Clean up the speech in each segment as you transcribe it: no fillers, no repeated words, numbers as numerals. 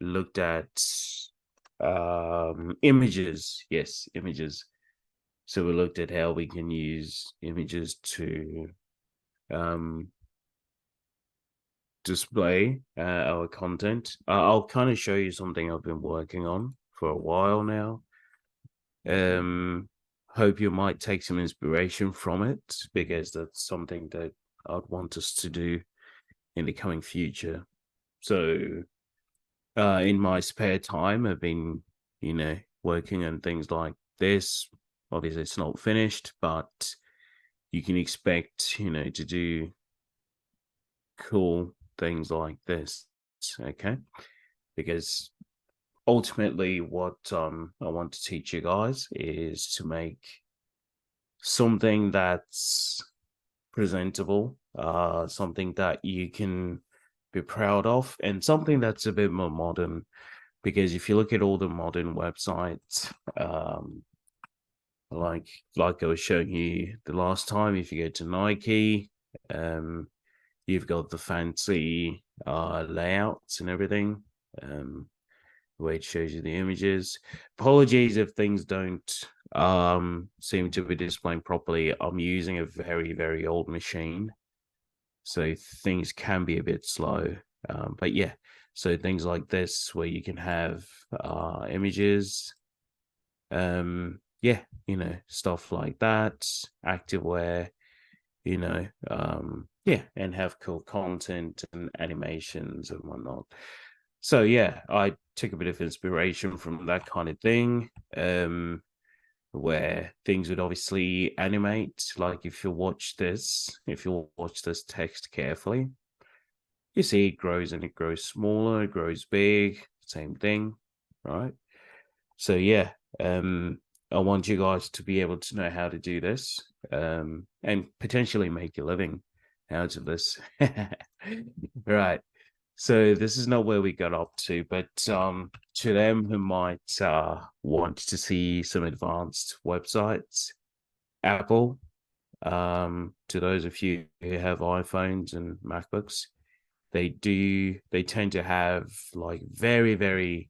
looked at images. Yes, images. So we looked at how we can use images to display our content. I'll kind of show you something I've been working on for a while now. Hope you might take some inspiration from it, because that's something that I'd want us to do in the coming future. So in my spare time, I've been, working on things like this. Obviously, it's not finished, but you can expect, to do cool things like this, okay? Because ultimately, what I want to teach you guys is to make something that's presentable, something that you can be proud of, and something that's a bit more modern. Because if you look at all the modern websites, like I was showing you the last time, if you go to Nike, you've got the fancy layouts and everything, where it shows you the images. Apologies if things don't seem to be displaying properly. I'm using a very, very old machine, so things can be a bit slow. But yeah, so things like this where you can have images, yeah, stuff like that, activewear, yeah, and have cool content and animations and whatnot. So yeah, I took a bit of inspiration from that kind of thing, where things would obviously animate. Like if you watch this text carefully, you see it grows, and it grows smaller, it grows big, same thing, right? So yeah, I want you guys to be able to know how to do this, and potentially make a living out of this. Right. So this is not where we got up to, but to them who might want to see some advanced websites, Apple, to those of you who have iPhones and MacBooks, they tend to have like very, very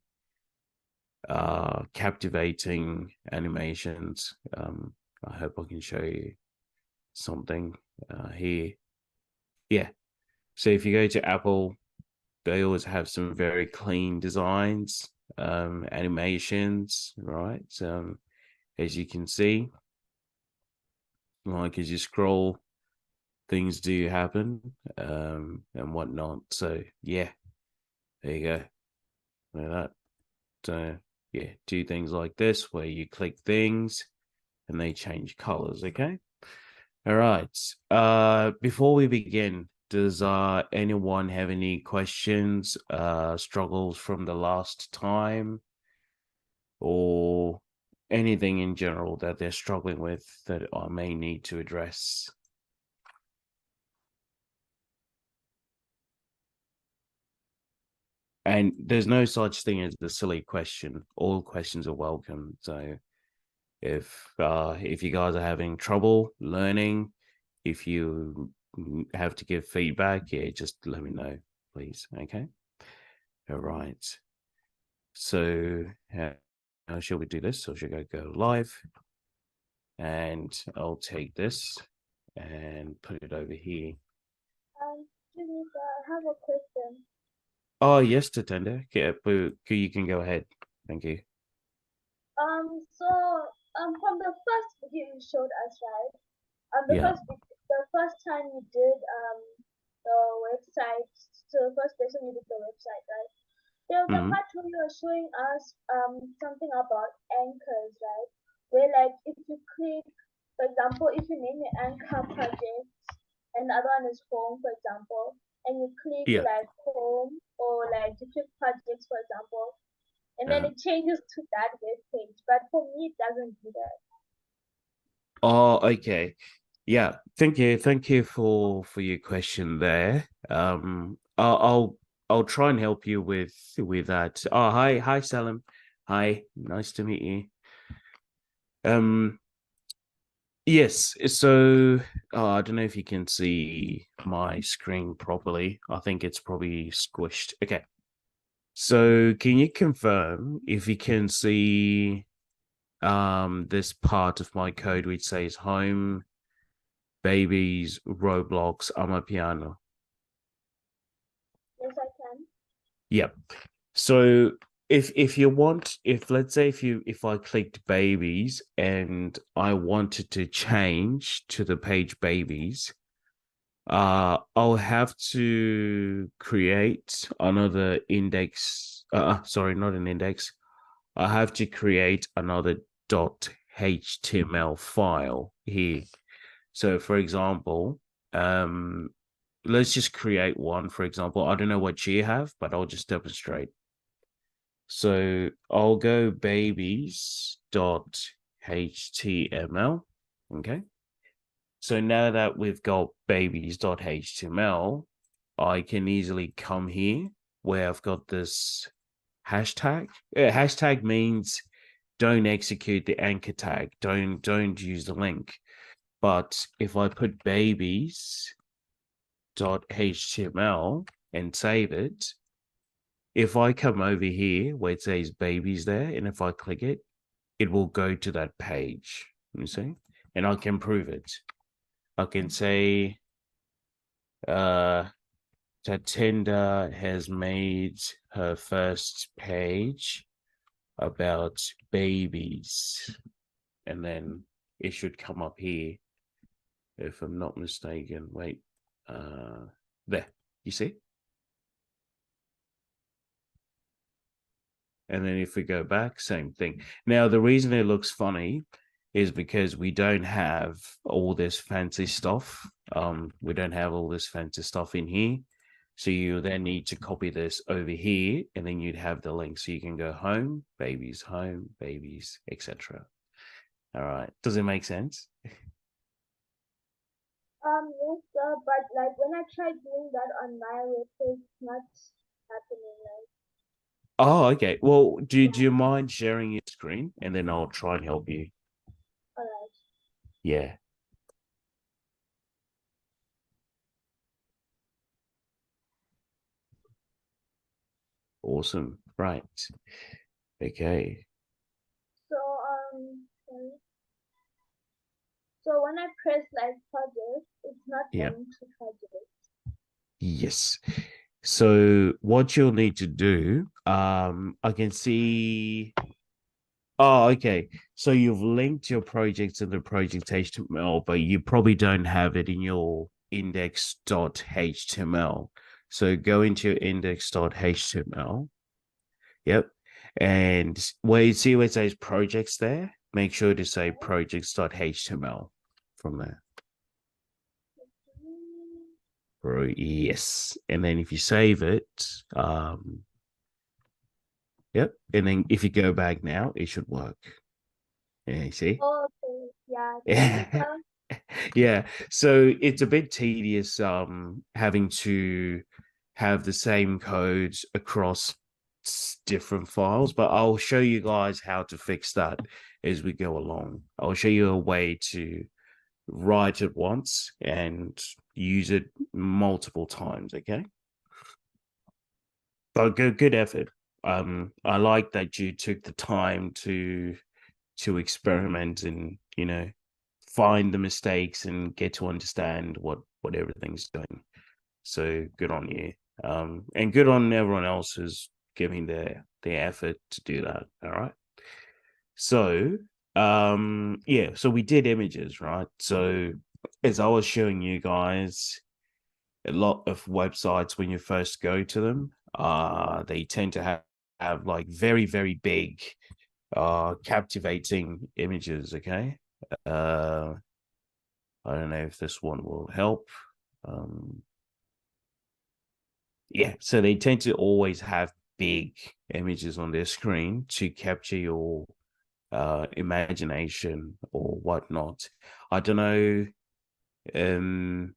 captivating animations. I hope I can show you something here. Yeah. So if you go to Apple, they always have some very clean designs, animations, right? As you can see, like as you scroll, things do happen, and whatnot. So yeah, there you go. Look at that. Yeah, do things like this where you click things and they change colors, okay? All right. Before we begin, does anyone have any questions, struggles from the last time, or anything in general that they're struggling with that I may need to address? And there's no such thing as the silly question. All questions are welcome. So if you guys are having trouble learning, if you have to give feedback, yeah, just let me know, please. Okay. All right. So how shall we do this? So should I go live? And I'll take this and put it over here. Denise, I have a question. Oh, yes, Tatenda. Yeah, but you can go ahead. Thank you. So from the first video you showed us, right? Yeah. The first time you did the website, so the first person you did the website, right? There was a Hmm. part where you were showing us something about anchors, right? Where like if you click, for example, if you name your anchor project and the other one is home, for example, and you click Yeah. like home or like you click projects, for example, and then Uh, it changes to that web page. But for me, it doesn't do that. oh, okay. Yeah. Thank you. Thank you for your question there. I'll try and help you with that. Oh, hi, Salim. Hi, nice to meet you. Um, yes. So, I don't know if you can see my screen properly. I think it's probably squished. Okay. So can you confirm if you can see this part of my code which says home, babies, Roblox, Amapiano? Yes, I can. Yep. So if you want, if let's say if I clicked babies and I wanted to change to the page babies, I'll have to create another index. Sorry, not an index. I have to create another .html file here. So for example, um, let's just create one. For example, I don't know what you have, but I'll just demonstrate. So I'll go babies.html. Okay. So now that we've got babies.html, I can easily come here where I've got this hashtag. Hashtag means don't execute the anchor tag. Don't use the link. But if I put babies.html and save it, if I come over here where it says babies there, and if I click it, it will go to that page. You see? And I can prove it. I can say Tatinda has made her first page about babies. And then it should come up here, if I'm not mistaken. Wait, there, you see? And then if we go back, same thing. Now, the reason it looks funny is because we don't have all this fancy stuff. We don't have all this fancy stuff in here. So you then need to copy this over here, and then you'd have the link. So you can go home, babies, etc. All right. Does it make sense? Yes, sir, but like when I tried doing that on my webpage, it's not happening. Like, Oh, okay. Well, do you mind sharing your screen, and then I'll try and help you? alright. Yeah. Awesome. Right. Okay. So sorry. So when I press like project, it's not Yeah. going to project. Yes. So what you'll need to do, I can see. Oh, okay. So you've linked your project to the project HTML, but you probably don't have it in your index.html. So go into your index.html. Yep. And where you see where it says projects there, make sure to say projects.html from there. Yes. And then if you save it, yep. And then if you go back now, it should work. Yeah, you see? Okay, yeah, thank you, Yeah. sir. Yeah. So it's a bit tedious having to have the same codes across different files, but I'll show you guys how to fix that as we go along. I'll show you a way to write it once and use it multiple times, okay? But good effort. I like that you took the time to experiment and find the mistakes and get to understand what everything's doing. So good on you. And good on everyone else who's giving their effort to do that. All right. So yeah, so we did images, right? So as I was showing you guys, a lot of websites when you first go to them, they tend to have like very, very big captivating images, okay? Uh I don't know if this one will help. Um yeah, so they tend to always have big images on their screen to capture your imagination or whatnot. I don't know. Um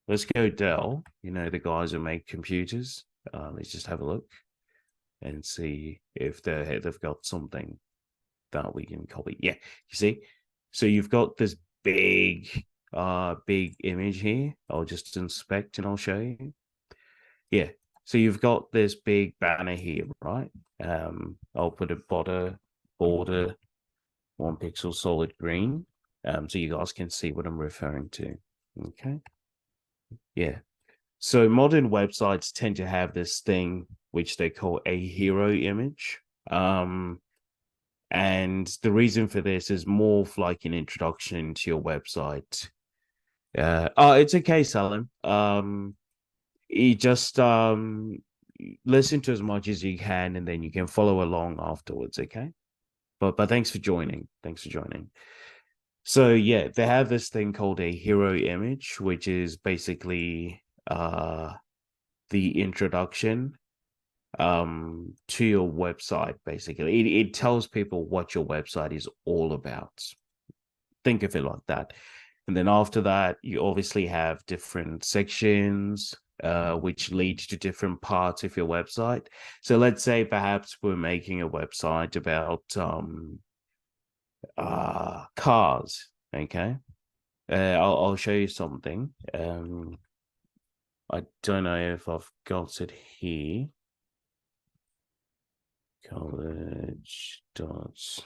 let's go Dell, the guys who make computers. Let's just have a look and see if they've got something that we can copy. Yeah, you see? So you've got this big image here. I'll just inspect and I'll show you. Yeah. So you've got this big banner here, right? I'll put a border 1 pixel solid green, so you guys can see what I'm referring to. Okay. Yeah. So modern websites tend to have this thing which they call a hero image. And the reason for this is more of like an introduction to your website. It's okay, Salim. You just listen to as much as you can, and then you can follow along afterwards. Okay. But thanks for joining. Thanks for joining. So yeah, they have this thing called a hero image, which is basically the introduction to your website. Basically, it tells people what your website is all about. Think of it like that. And then after that, you obviously have different sections which lead to different parts of your website. So let's say perhaps we're making a website about cars. Okay. I'll show you something. I don't know if I've got it here. College dots.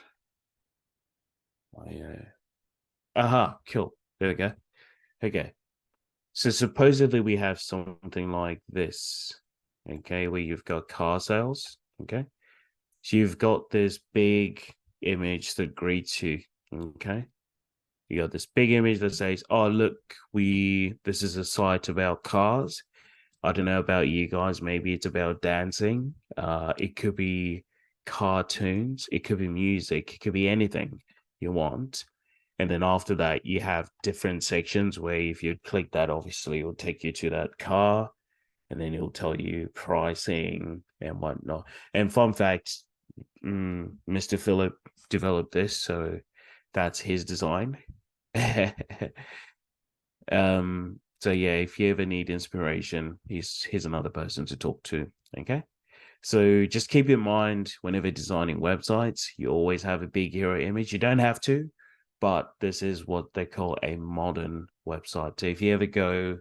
Aha, cool. There we go. Okay. So supposedly we have something like this. Okay, where you've got car sales. Okay. So you've got this big image that greets you. Okay. You got this big image that says, "Oh, look, this is a site about cars." I don't know about you guys. Maybe it's about dancing. It could be cartoons. It could be music. It could be anything you want. And then after that, you have different sections where if you click that, obviously, it'll take you to that car, and then it'll tell you pricing and whatnot. And fun fact, Mr. Philip developed this, so that's his design. So yeah, if you ever need inspiration, he's another person to talk to. Okay. So just keep in mind whenever designing websites, you always have a big hero image. You don't have to, but this is what they call a modern website. So if you ever go,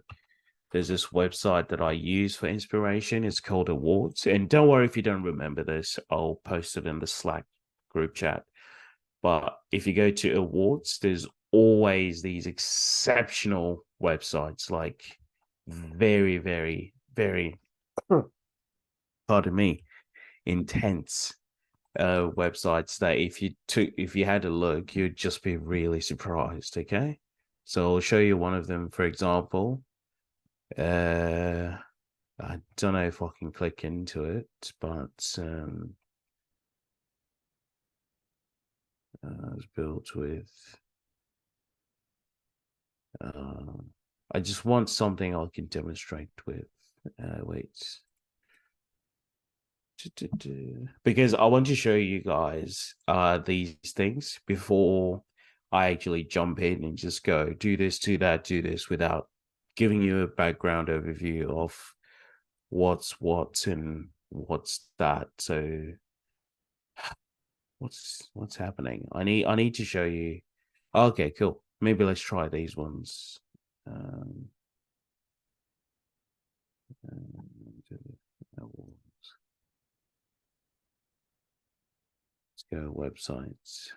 there's this website that I use for inspiration. It's called Awards. And don't worry if you don't remember this, I'll post it in the Slack group chat. But if you go to Awards, there's always these exceptional websites, like very, very, very, pardon me, intense websites that if you had a look, you'd just be really surprised. Okay, so I'll show you one of them. For example, I don't know if I can click into it, but it's built with. I just want something I can demonstrate with. Wait. Because I want to show you guys these things before I actually jump in and just go do this, do that, do this without giving you a background overview of what's what and what's that. So what's happening? I need to show you. Okay, cool. Maybe let's try these ones. Um, let's go websites.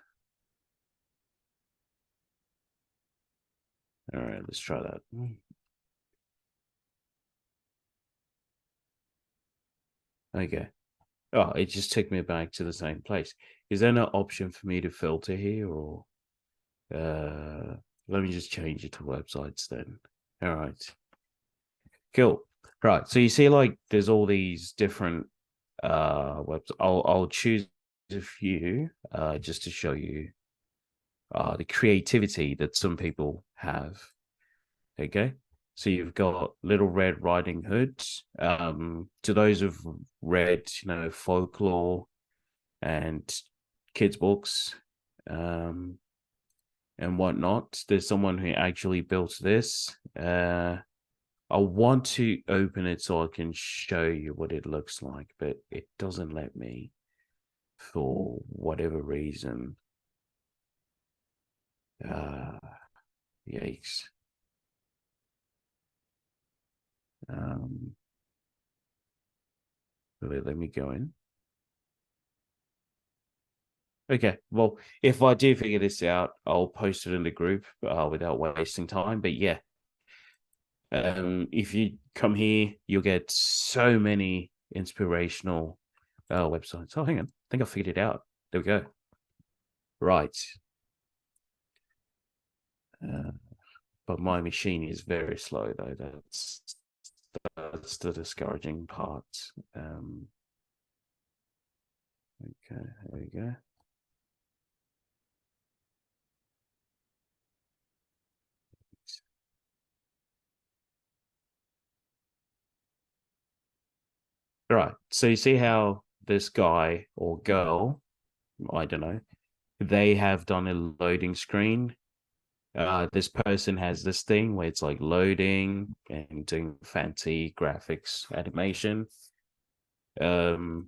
All right, let's try that. Okay. Oh, it just took me back to the same place. Is there no option for me to filter here, or let me just change it to websites then. All right. Cool. Right. So you see like there's all these different webs. I'll choose a few just to show you the creativity that some people have. Okay. So you've got Little Red Riding Hood. To those who've read, folklore and kids' books, and whatnot, there's someone who actually built this. I want to open it so I can show you what it looks like, but it doesn't let me for whatever reason. Yikes. Let me go in. Okay, well, if I do figure this out, I'll post it in the group without wasting time. But yeah, if you come here, you'll get so many inspirational websites. Oh, hang on, I think I figured it out. There we go. Right. But my machine is very slow, though. That's the discouraging part. Okay, there we go. All right. So you see how this guy or girl, I don't know, they have done a loading screen. This person has this thing where it's like loading and doing fancy graphics animation. And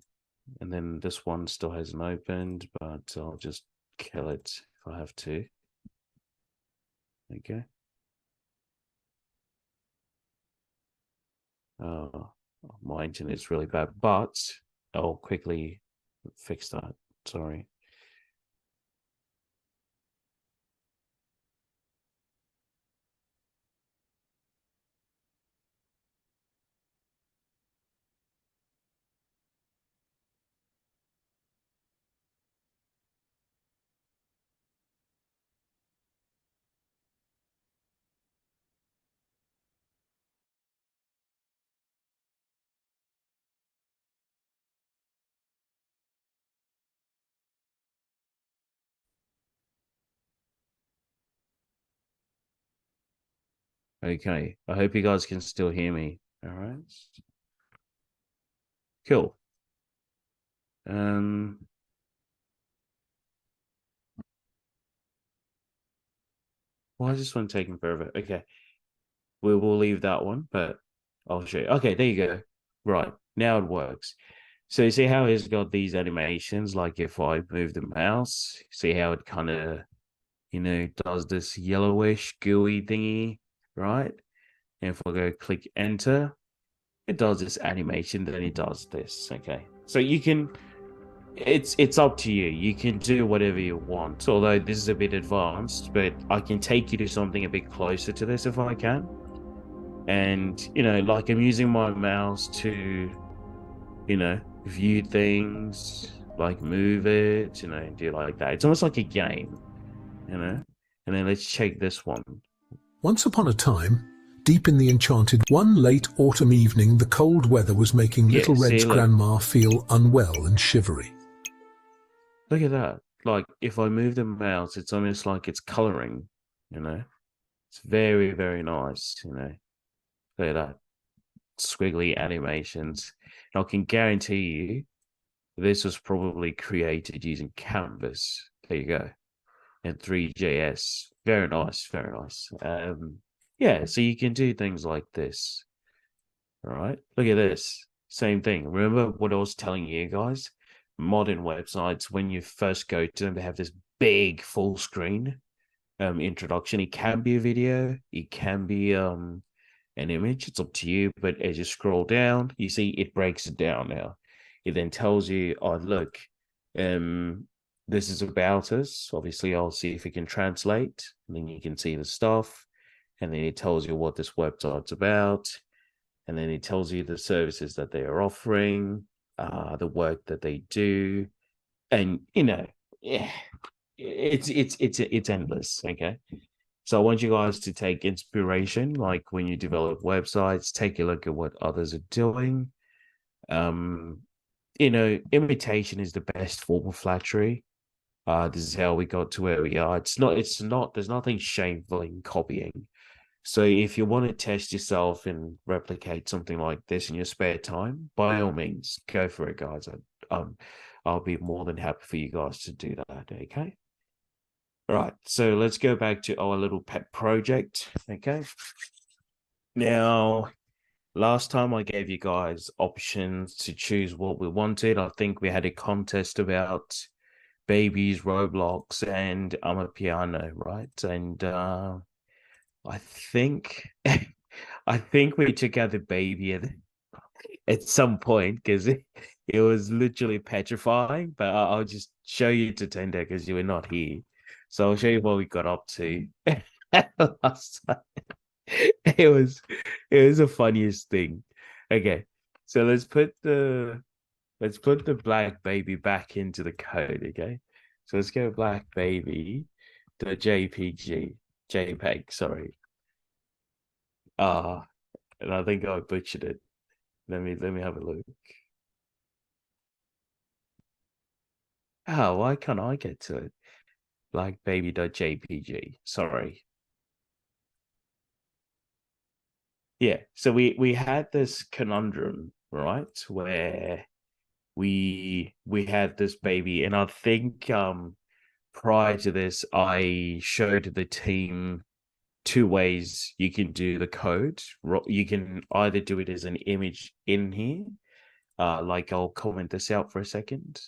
then this one still hasn't opened, but I'll just kill it if I have to. Okay. My internet's really bad, but I'll quickly fix that. Sorry. Okay. I hope you guys can still hear me. All right. Cool. Why is this one taking forever? Okay. We will leave that one, but I'll show you. Okay, there you go. Right. Now it works. So you see how it's got these animations? Like if I move the mouse, see how it kind of, does this yellowish gooey thingy, right? And if I go click enter, it does this animation, then it does this. Okay. So you can, it's up to you. You can do whatever you want. Although this is a bit advanced, but I can take you to something a bit closer to this if I can. And, like I'm using my mouse to, view things, like move it, do like that. It's almost like a game, And then let's check this one. Once upon a time, deep in the enchanted one late autumn evening, the cold weather was making Little Red's grandma feel unwell and shivery. Look at that. Like, if I move the mouse, it's almost like it's coloring, It's very, very nice, Look at that. Squiggly animations. And I can guarantee you this was probably created using Canvas. There you go. And 3JS. Very nice, very nice. Yeah, so you can do things like this. All right, look at this. Same thing. Remember what I was telling you guys? Modern websites, when you first go to them, they have this big full screen introduction. It can be a video, it can be an image. It's up to you. But as you scroll down, you see it breaks it down now. It then tells you, oh, look, this is about us. Obviously, I'll see if it can translate. And then you can see the stuff. And then it tells you what this website's about. And then it tells you the services that they are offering, the work that they do. And, yeah, it's endless. Okay. So I want you guys to take inspiration, like when you develop websites, take a look at what others are doing. Imitation is the best form of flattery. This is how we got to where we are. It's not, there's nothing shameful in copying. So if you want to test yourself and replicate something like this in your spare time, by all means, go for it, guys. I'll be more than happy for you guys to do that, okay? All right, so let's go back to our little pet project, okay? Now, last time I gave you guys options to choose what we wanted. I think we had a contest about babies, Roblox, and Piano, right? And I think I think we took out the baby. at some point because it was literally petrifying. But I'll just show you to Tinder because you were not here. So I'll show you what we got up to last time. It was the funniest thing. Okay, so let's put the black baby back into the code. Okay, so let's go black baby the JPEG, sorry. And I think I butchered it. Let me have a look. Oh, why can't I get to it? Blackbaby.jpg. Sorry. Yeah, so we had this conundrum, right? Where we had this baby, and I think prior to this, I showed the team two ways you can do the code. You can either do it as an image in here, like I'll comment this out for a second.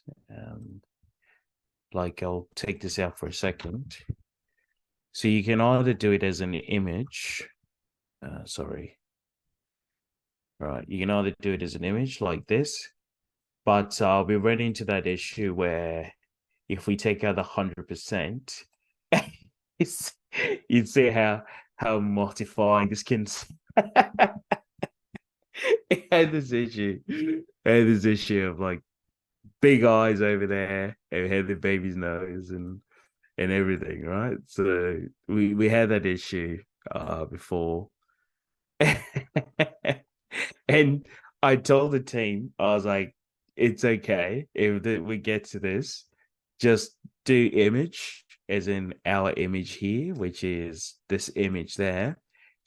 Like I'll take this out for a second. So you can either do it as an image. Sorry. Right, you can either do it as an image like this, but we ran into that issue where if we take out the 100%, you'd see how mortifying this can. It had this issue. Of like big eyes over there. It had the baby's nose and everything, right? So we had that issue before. And I told the team, I was like, it's okay if we get to this, just do image as in our image here, which is this image there.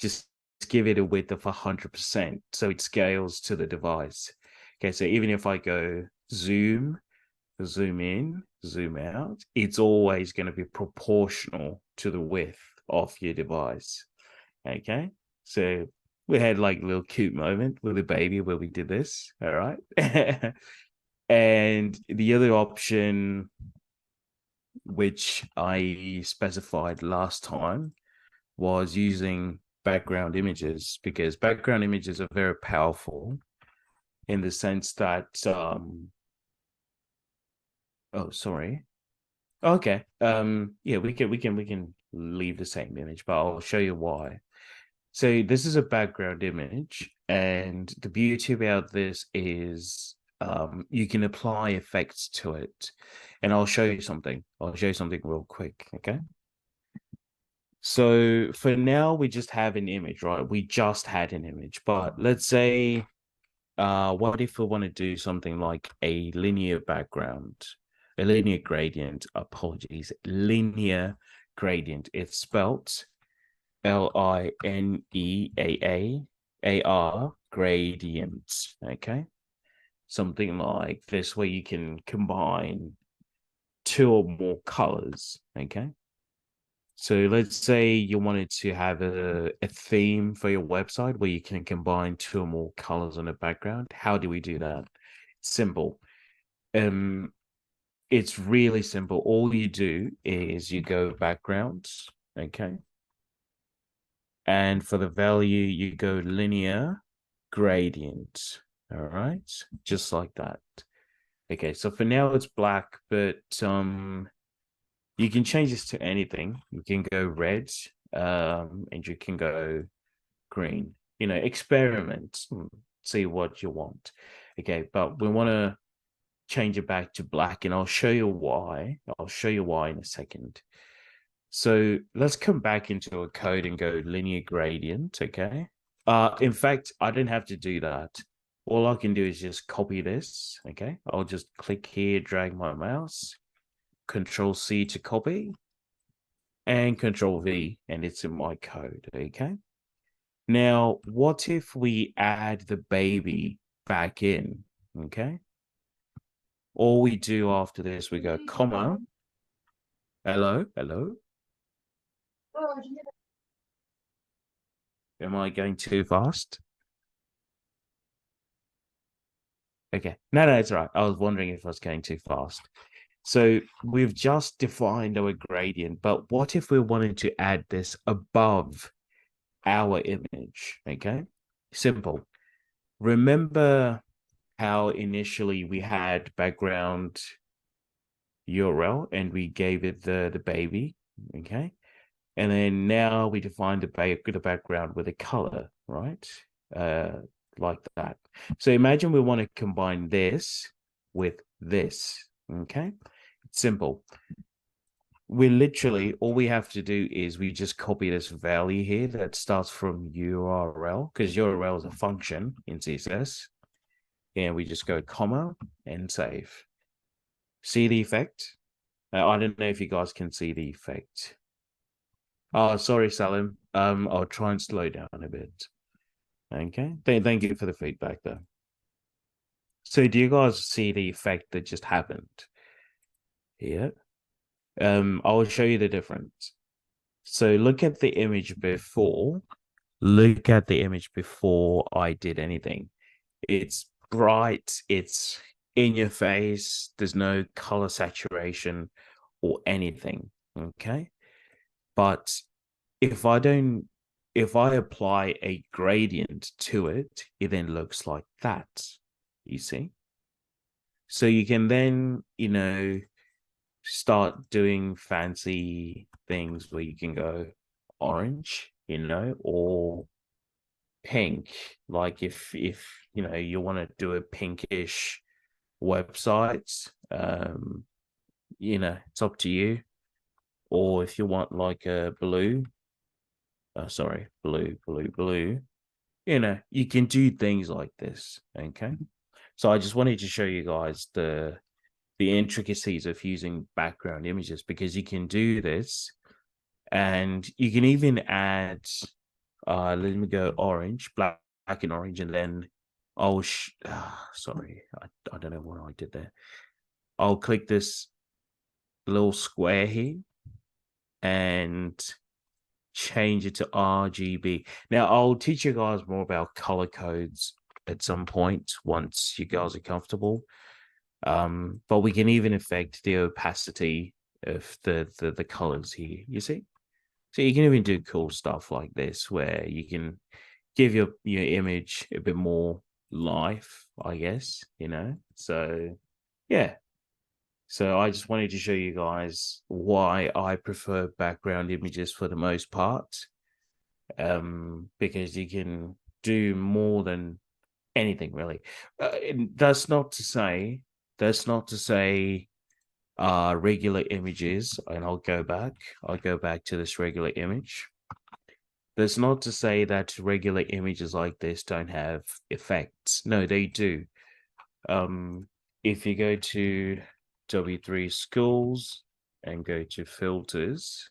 Just give it a width of 100% so it scales to the device. Okay, so even if I go zoom in, zoom out, it's always going to be proportional to the width of your device. Okay, so we had like a little cute moment with the baby where we did this. All right. And the other option, which I specified last time, was using background images, because background images are very powerful in the sense that oh, sorry. Okay. Yeah, we can leave the same image, but I'll show you why. So this is a background image, and the beauty about this is you can apply effects to it. And I'll show you something. I'll show you something real quick, okay? So for now, we just have an image, right? We just had an image, but let's say, what if we want to do something like a linear background, a linear gradient, apologies, linear gradient. It's spelt LINEAAAR gradient, okay? Something like this, where you can combine two or more colors, okay? So let's say you wanted to have a theme for your website where you can combine two or more colors on the background. How do we do that? Simple. It's really simple. All you do is you go backgrounds, okay? And for the value, you go linear gradient. All right, just like that. Okay, so for now it's black, but you can change this to anything. You can go red, and you can go green. You know, experiment, see what you want. Okay, but we want to change it back to black, and I'll show you why. I'll show you why in a second. So let's come back into a code and go linear gradient, okay? In fact, I don't have to do that. All I can do is just copy this, okay? I'll just click here, drag my mouse, Control C to copy, and Control V, and it's in my code, okay? Now, what if we add the baby back in, okay? All we do after this, we go comma. Hello? Am I going too fast? Okay. No, it's all right. I was wondering if I was going too fast. So we've just defined our gradient, but what if we wanted to add this above our image? Okay. Simple. remember how initially we had background URL and we gave it the baby, okay? And then now we define the background with a color, right? Like that. So imagine we want to combine this with this, okay? It's simple. We literally, all we have to do is we just copy this value here that starts from URL, because URL is a function in CSS. And we just go comma and save. See the effect? I don't know if you guys can see the effect. Oh, sorry, Salim. I'll try and slow down a bit. Okay. Thank you for the feedback, though. So, do you guys see the effect that just happened here? I'll show you the difference. So, look at the image before. Look at the image before I did anything. It's bright. It's in your face. There's no color saturation or anything. Okay. But if I apply a gradient to it, it then looks like that, you see? So you can then, start doing fancy things where you can go orange, or pink. Like if you want to do a pinkish website, it's up to you. Or if you want like a blue, blue, you can do things like this. Okay. So I just wanted to show you guys the intricacies of using background images, because you can do this and you can even add, let me go orange, black and orange, and then sorry, I don't know what I did there. I'll click this little square here and change it to RGB. Now, I'll teach you guys more about color codes at some point once you guys are comfortable. But we can even affect the opacity of the colors here, you see? So you can even do cool stuff like this where you can give your image a bit more life, I guess, So, yeah. So I just wanted to show you guys why I prefer background images for the most part, because you can do more than anything really. That's not to say regular images, and I'll go back to this regular image. That's not to say that regular images like this don't have effects. No, they do. If you go to W3 Schools and go to filters,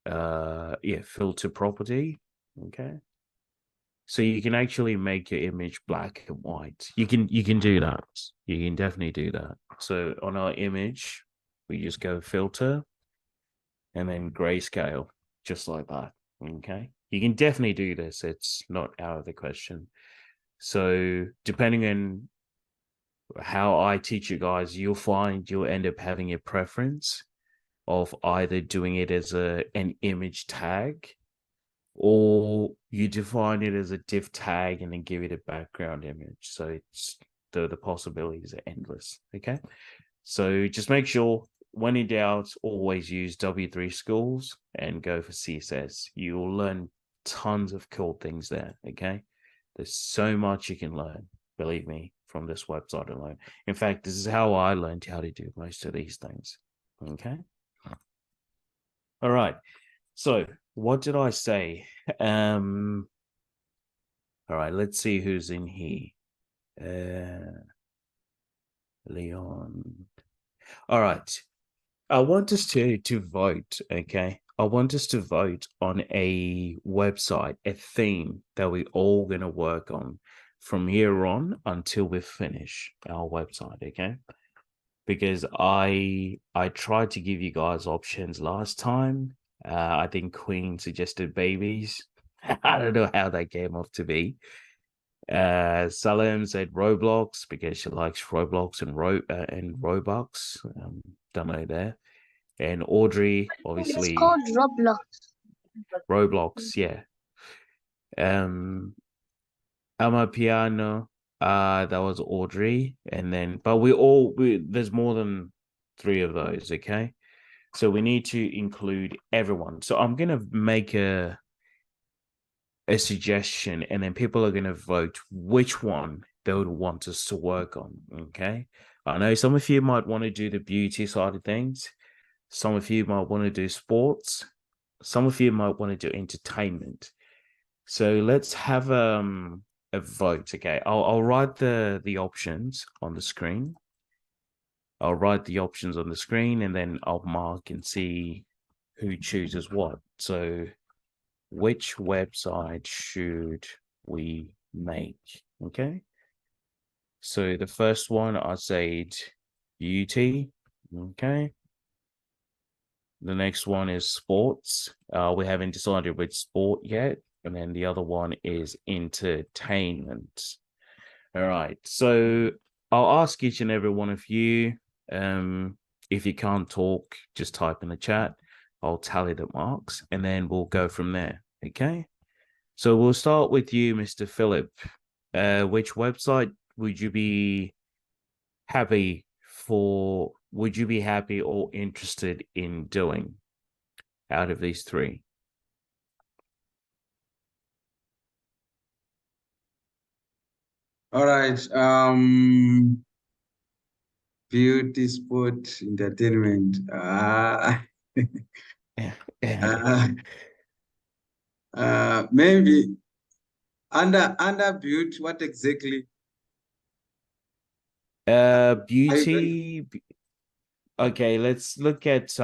filter property, okay. So you can actually make your image black and white. You can do that. You can definitely do that. So on our image, we just go filter and then grayscale, just like that. Okay. You can definitely do this. It's not out of the question. So depending on how I teach you guys, you'll find you'll end up having a preference of either doing it as an image tag, or you define it as a div tag and then give it a background image. So it's the possibilities are endless. Okay. So just make sure when in doubt, always use W3 Schools and go for CSS. You will learn tons of cool things there. Okay. There's so much you can learn, believe me, from this website alone. In fact, this is how I learned how to do most of these things. Okay. All right. So what did I say? All right, let's see who's in here. Leon. All right. I want us to vote, okay? I want us to vote on a website, a theme that we're all going to work on from here on until we finish our website, okay? Because I tried to give you guys options last time. I think Queen suggested babies. I don't know how that came off to be. Salim said Roblox because she likes Roblox and Robux. Don't know there. And Audrey, obviously, it's called Roblox. Roblox, yeah. Amapiano. That was Audrey, and then but there's more than 3 of those. Okay, so we need to include everyone. So I'm gonna make a suggestion, and then people are gonna vote which one they would want us to work on. Okay, I know some of you might want to do the beauty side of things. Some of you might want to do sports. Some of you might want to do entertainment. So let's have a vote. Okay, I'll write the options on the screen. I'll write the options on the screen, and then I'll mark and see who chooses what. So which website should we make? Okay. So the first one I said beauty. Okay. The next one is sports. We haven't decided which sport yet. And then the other one is entertainment. All right. So I'll ask each and every one of you. If you can't talk, just type in the chat. I'll tally the marks and then we'll go from there. Okay. So we'll start with you, Mr. Philip. Which website would you be happy for? Would you be happy or interested in doing out of these 3? All right. Beauty, sport, entertainment. Maybe under beauty. What exactly? Beauty. Okay, let's look at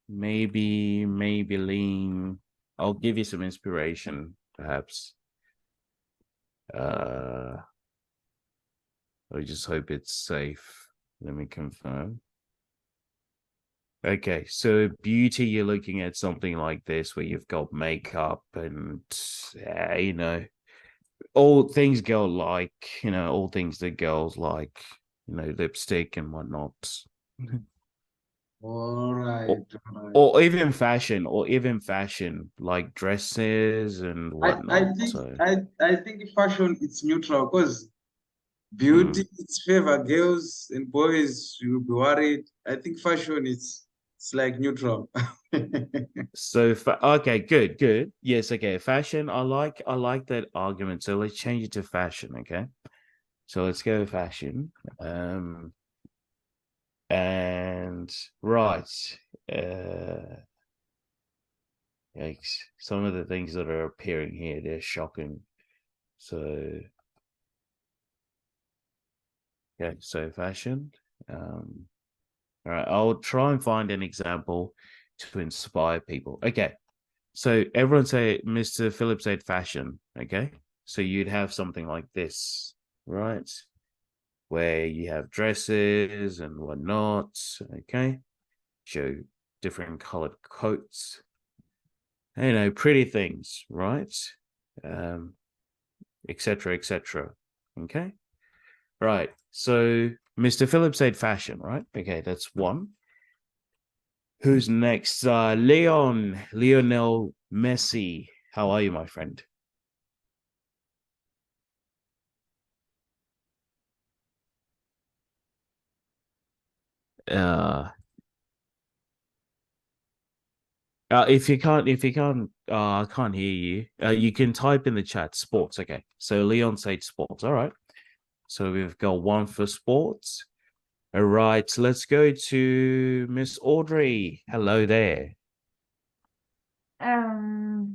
maybe Maybelline. I'll give you some inspiration, perhaps. I just hope it's safe. Let me confirm. Okay, so beauty, you're looking at something like this where you've got makeup and, all things girl like, all things that girls like, lipstick and whatnot. All right. Or even fashion, like dresses and whatnot. I think fashion it's neutral because beauty it's favor girls and boys. You'll be worried. I think fashion it's like neutral. So okay, good. Yes, okay. Fashion, I like that argument. So let's change it to fashion, okay? So let's go with fashion. And right. Yikes. Some of the things that are appearing here, they're shocking. So okay, so fashion. All right, I'll try and find an example to inspire people. Okay. So everyone say Mr. Phillips said fashion, okay? So you'd have something like this, right? Where you have dresses and whatnot, okay? Show different colored coats. Pretty things, right? Etc. etc. Okay? Right. So Mr. Phillips said fashion, right? Okay, that's one. Who's next? Lionel Messi. How are you, my friend? If you can't, I can't hear you. You can type in the chat sports. Okay, so Leon said sports. All right. So we've got one for sports. All right. So let's go to Miss Audrey. Hello there. Okay,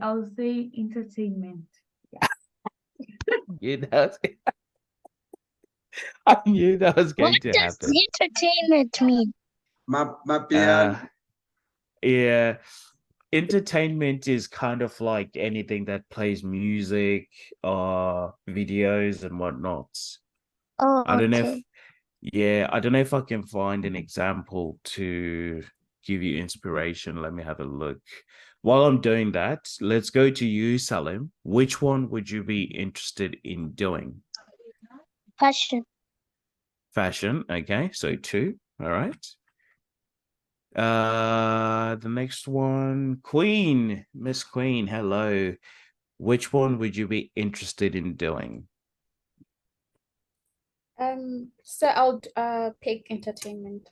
I'll say entertainment. Yeah. I knew that was going to happen. What does entertainment mean? Yeah. Entertainment is kind of like anything that plays music or videos and whatnot. Oh, I don't know okay. I don't know if I can find an example to give you inspiration. Let me have a look. While I'm doing that, let's go to you, Salim. Which one would you be interested in doing? Fashion. Fashion, okay, so 2. All right. The next one, Queen, Miss Queen, hello. which one would you be interested in doing? So I'll pick entertainment.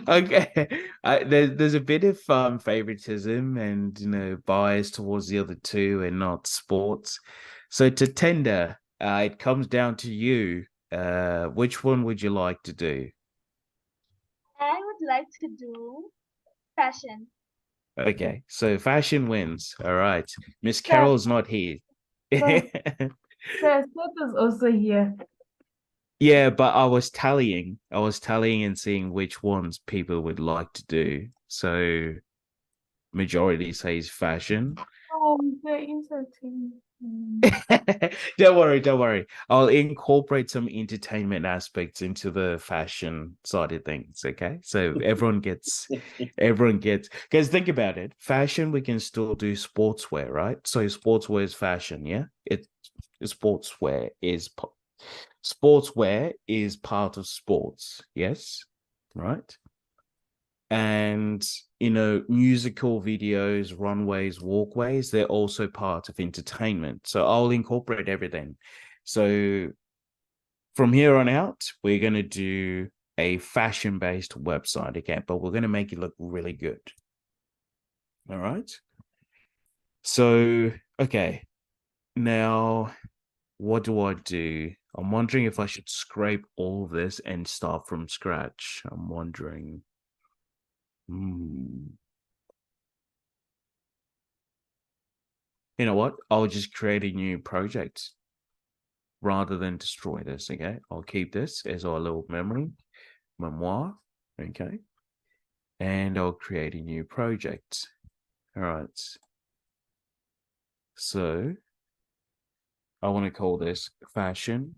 Okay, there's a bit of favoritism and bias towards the other two and not sports. So to tender, it comes down to you. Which one would you like to do? I would like to do fashion. Okay, so fashion wins. All right, Miss Carol's not here. The set is also here. Yeah, but I was tallying and seeing which ones people would like to do. So majority says fashion. The entertainment. Don't worry. I'll incorporate some entertainment aspects into the fashion side of things. Okay, so everyone gets, because think about it. Fashion, we can still do sportswear, right? So sportswear is fashion, yeah. Sportswear is part of sports, yes, right? And musical videos, runways, walkways, they're also part of entertainment. So I'll incorporate everything. So from here on out, we're going to do a fashion-based website again, but we're going to make it look really good. All right. So, okay. Now, what do I do? I'm wondering if I should scrape all of this and start from scratch. I'm wondering. You know what? I'll just create a new project rather than destroy this, okay? I'll keep this as our little memoir, okay? And I'll create a new project. All right. So I want to call this fashion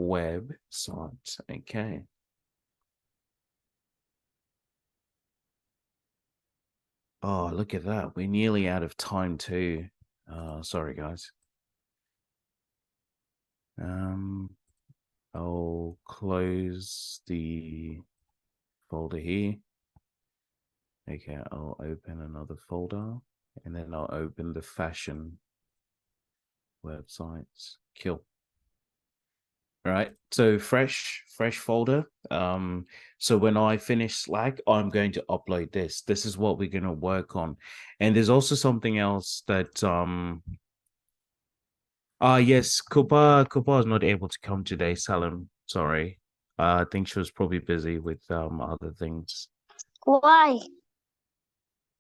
website, okay? Oh, look at that. We're nearly out of time too. Sorry, guys. I'll close the folder here. Okay, I'll open another folder and then I'll open the fashion websites. Kill. All right, so fresh folder. So when I finish Slack, I'm going to upload this. This is what we're going to work on. And there's also something else that yes, Kuba is not able to come today, Salim. Sorry. I think she was probably busy with other things. Why?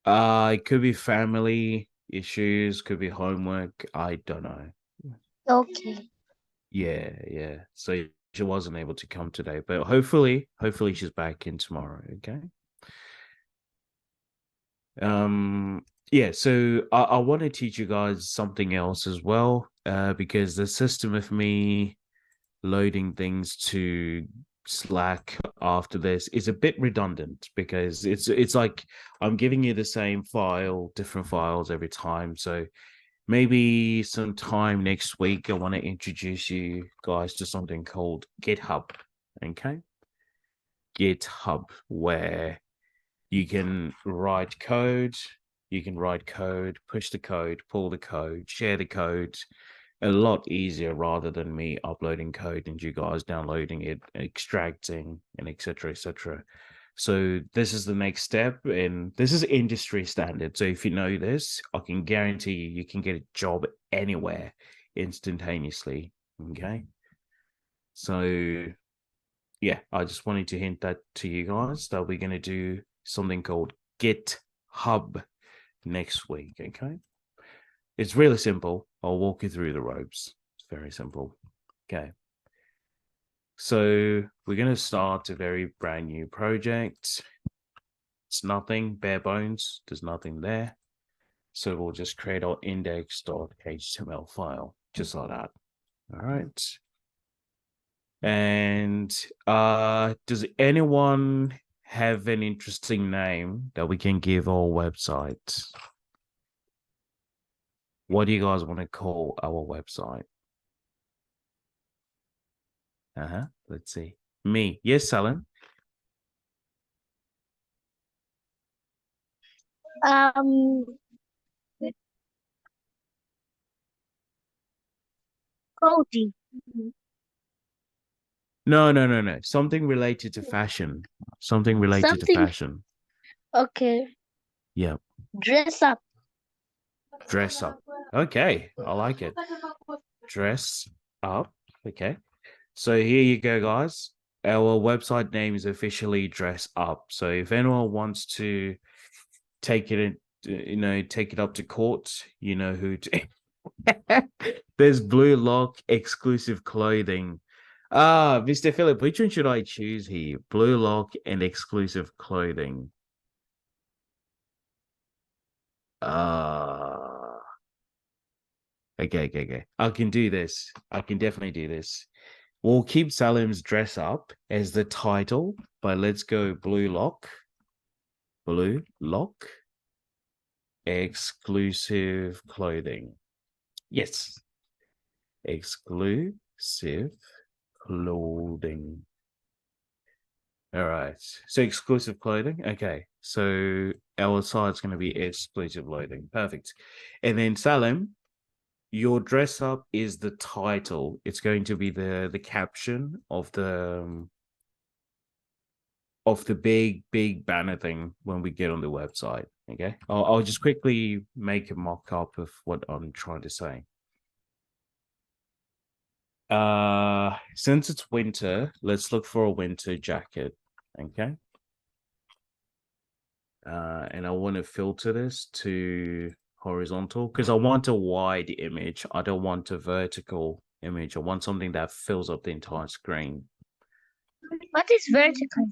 It could be family issues, could be homework. I don't know. Okay. Yeah. So she wasn't able to come today, but hopefully she's back in tomorrow. Okay. Yeah. So I want to teach you guys something else as well, because the system of me loading things to Slack after this is a bit redundant because it's like I'm giving you the same file, different files every time. So maybe sometime next week, I want to introduce you guys to something called GitHub. Okay. GitHub, where you can write code, push the code, pull the code, share the code, a lot easier rather than me uploading code and you guys downloading it, extracting, and etc. So this is the next step, and this is industry standard. So if you know this, I can guarantee you can get a job anywhere instantaneously. Okay. So yeah, I just wanted to hint that to you guys that we're going to do something called GitHub next week. Okay. It's really simple. I'll walk you through the ropes. It's very simple. Okay. So we're going to start a very brand new project. It's nothing, bare bones. There's nothing there. So we'll just create our index.html file, just like that. All right. And does anyone have an interesting name that we can give our website? What do you guys want to call our website? Let's see. Me. Yes, Alan. Um, coding. No. Something related to fashion. Something related to Something. fashion. Okay. Yeah. Dress up. Dress up. Okay, I like it. Dress up. Okay. So here you go, guys. Our website name is officially Dress Up. So if anyone wants to take it, take it up to court, you know who to. There's Blue Lock exclusive clothing. Mr. Philip, which one should I choose here? Blue Lock and exclusive clothing. Okay. I can do this. I can definitely do this. We'll keep Salim's Dress Up as the title, but let's go Blue Lock. Blue Lock. Exclusive clothing. Yes. Exclusive clothing. All right. So exclusive clothing. Okay. So our site's going to be exclusive clothing. Perfect. And then Salim, your dress up is the title. It's going to be the caption of the big banner thing when we get on the website. Okay, I'll just quickly make a mock-up of what I'm trying to say. Since it's winter, let's look for a winter jacket. Okay. And I want to filter this to horizontal because I want a wide image. I don't want a vertical image. I want something that fills up the entire screen. What is vertical?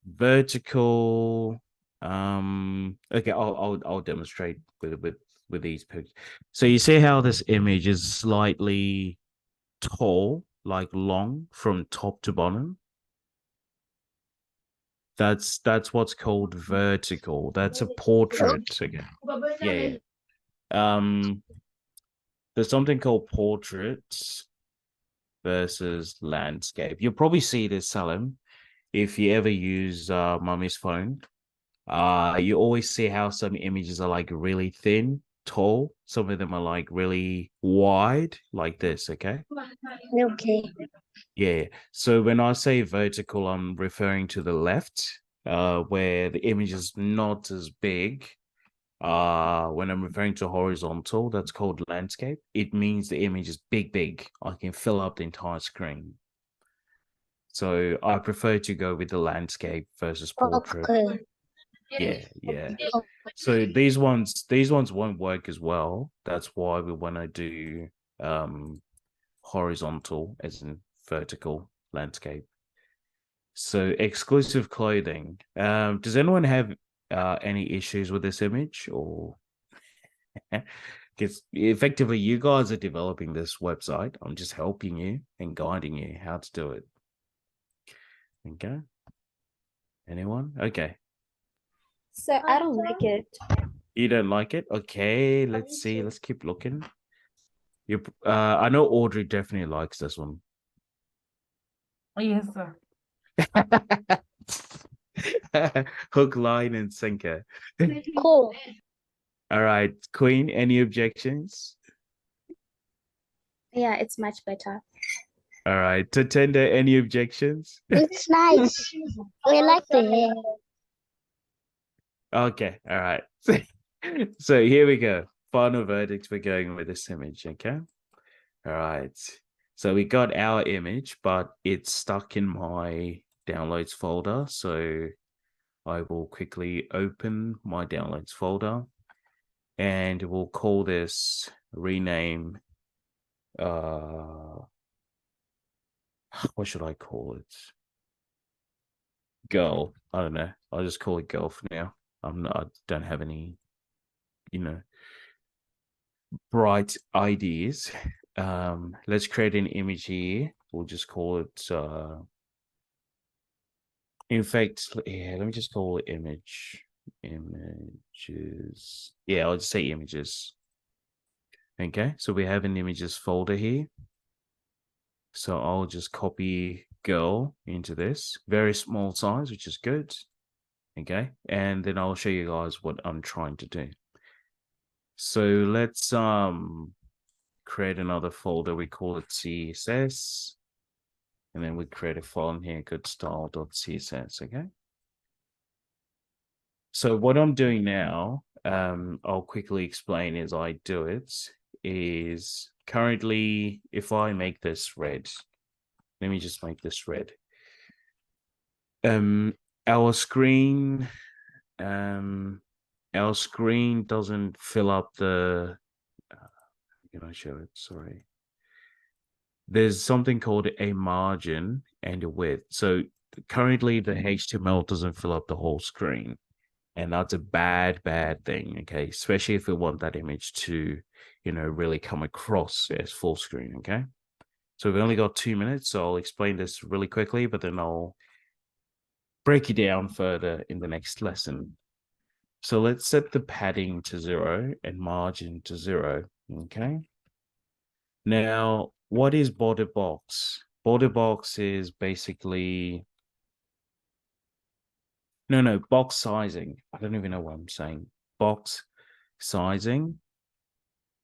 Vertical. Okay, I'll demonstrate with these pictures. So you see how this image is slightly tall, like long from top to bottom. That's what's called vertical. That's a portrait again. Yeah. There's something called portraits versus landscape. You'll probably see this, Salim, if you ever use Mummy's phone. You always see how some images are like really thin, tall. Some of them are like really wide, like this. Okay. Okay. Yeah. So when I say vertical, I'm referring to the left, where the image is not as big. When I'm referring to horizontal, that's called landscape. It means the image is big. I can fill up the entire screen. So I prefer to go with the landscape versus portrait. Okay. Yeah. So these ones won't work as well. That's why we want to do horizontal as in vertical landscape. So exclusive clothing. Does anyone have any issues with this image or because effectively you guys are developing this website. I'm just helping you and guiding you how to do it. Okay. Anyone? Okay. So I don't like it. You don't like it? Okay, let's see. Let's keep looking. You I know Audrey definitely likes this one. Yes, sir. Hook, line, and sinker. Cool. All right, Queen, any objections? Yeah, it's much better. All right, Tatenda, any objections? It's nice. We like the hair. Okay, all right. So here we go. Final verdict, we're going with this image, okay? All right. So we got our image, but it's stuck in my downloads folder. So I will quickly open my downloads folder and we'll call this rename. What should I call it? Girl. I don't know. I'll just call it girl for now. I don't have any, bright ideas. Let's create an image here. We'll just call it in fact, yeah, let me just call it images. Yeah, I'll just say images. Okay, so we have an images folder here. So I'll just copy girl into this. Very small size, which is good. Okay, and then I'll show you guys what I'm trying to do. So let's create another folder. We call it CSS, and then we create a file in here called style.css. Okay. So what I'm doing now, I'll quickly explain as I do it, is currently, if I make this red, let me just make this red. Our screen doesn't fill up the, can I show it? Sorry. There's something called a margin and a width. So currently the HTML doesn't fill up the whole screen. And that's a bad thing, okay? Especially if we want that image to, really come across as full screen, okay? So we've only got 2 minutes, so I'll explain this really quickly, but then I'll break it down further in the next lesson. So let's set the padding to 0 and margin to 0, okay? Now, what is border box? Border box is basically... No, box sizing. I don't even know what I'm saying. Box sizing,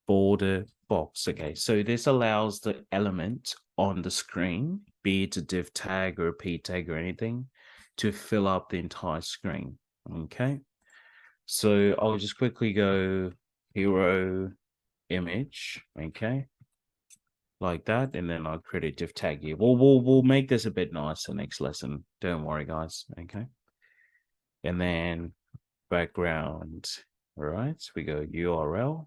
border box. Okay, so this allows the element on the screen, be it a div tag or a p tag or anything, to fill up the entire screen. Okay, so I'll just quickly go hero image. Okay, like that, and then I'll create a div tag here. We'll make this a bit nicer next lesson. Don't worry, guys. Okay. And then background, all right, so we go URL,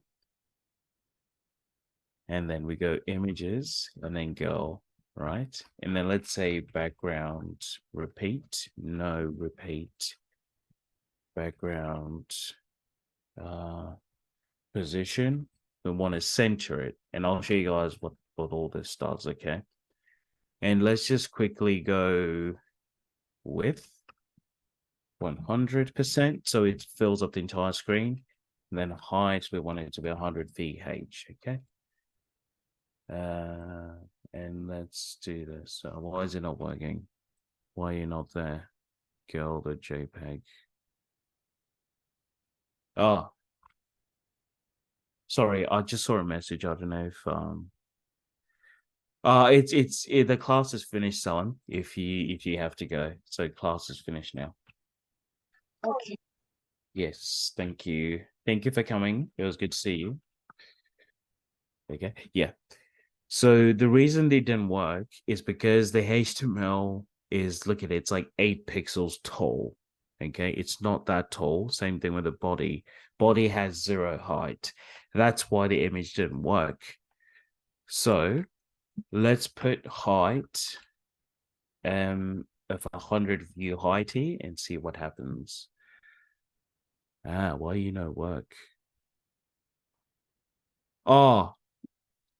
and then we go images, and then go, right, and then let's say background repeat, no repeat, background position, we want to center it, and I'll show you guys what all this does, okay? And let's just quickly go width 100%, so it fills up the entire screen. And then height, we want it to be 100 VH, okay? And let's do this. Why is it not working? Why are you not there? Girl, the JPEG. Oh, sorry, I just saw a message. I don't know if the class is finished, son. If you have to go, so class is finished now. Okay. Yes, thank you. Thank you for coming. It was good to see you. Okay, yeah. So the reason they didn't work is because the HTML is, look at it, it's like 8 pixels tall. Okay, it's not that tall. Same thing with the body. Body has 0 height. That's why the image didn't work. So let's put height of 100 view height here and see what happens. Why work? Oh,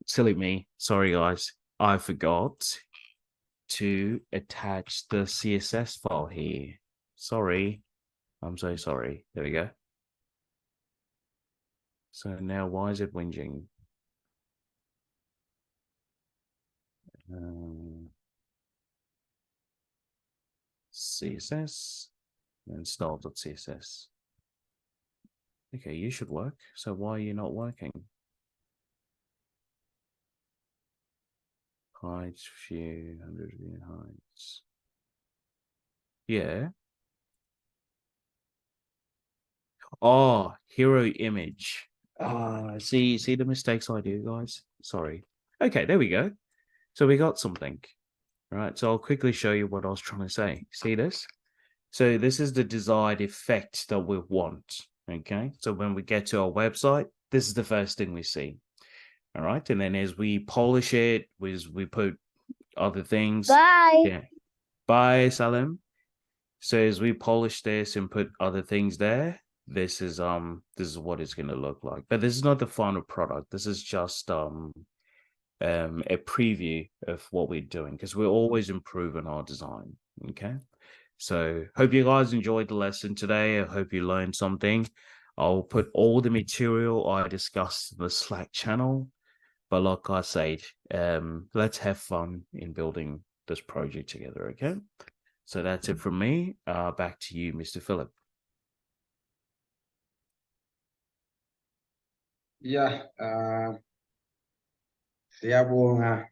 silly me. Sorry, guys. I forgot to attach the CSS file here. Sorry. I'm so sorry. There we go. So now why is it whinging? CSS and style.css. Okay, you should work. So why are you not working? Height, view, 100 view heights. Yeah. Oh, hero image. See the mistakes I do, guys. Sorry. Okay, there we go. So we got something. Right, so I'll quickly show you what I was trying to say. See this? So this is the desired effect that we want. Okay, so when we get to our website, this is the first thing we see. All right, and then as we polish it, we put other things. Bye. Yeah. Bye, Salim. So as we polish this and put other things there, this is what it's gonna look like. But this is not the final product. This is just a preview of what we're doing, because we're always improving our design. Okay, so hope you guys enjoyed the lesson today. I hope you learned something. I'll put all the material I discussed in the Slack channel, but like I said, let's have fun in building this project together. Okay, So that's it from me. Back to you, Mr. Philip. Yeah, siyabonga